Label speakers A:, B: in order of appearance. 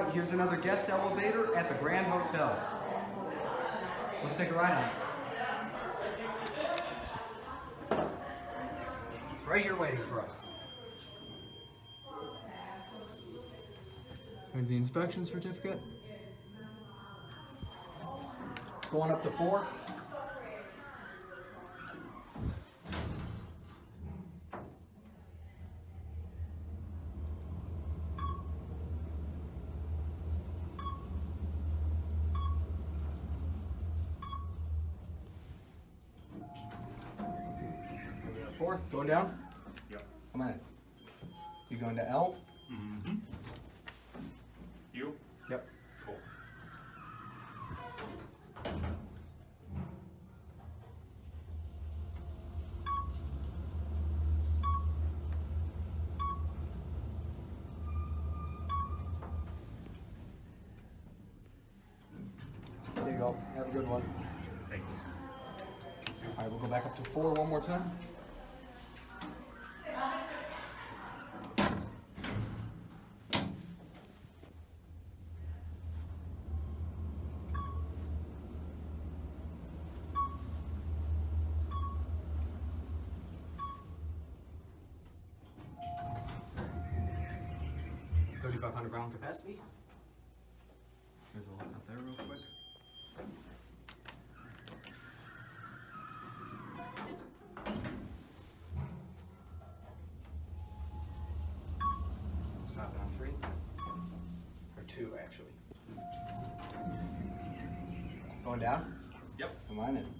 A: right, here's another guest elevator at the Grand Hotel. Let's take a ride on it. It's right here waiting for us. Here's the inspection certificate. Going up to 4. Four, going down?
B: Yep.
A: Come on in. You going to L?
B: Mm-hmm. You?
A: Yep.
B: Cool.
A: There you go. Have a good one.
B: Thanks.
A: All right, we'll go back up to 4 one more time. £3,500 capacity. There's a lot up there real quick. Stop it on 3. Or 2 actually. Going down?
B: Yep.
A: Come on in.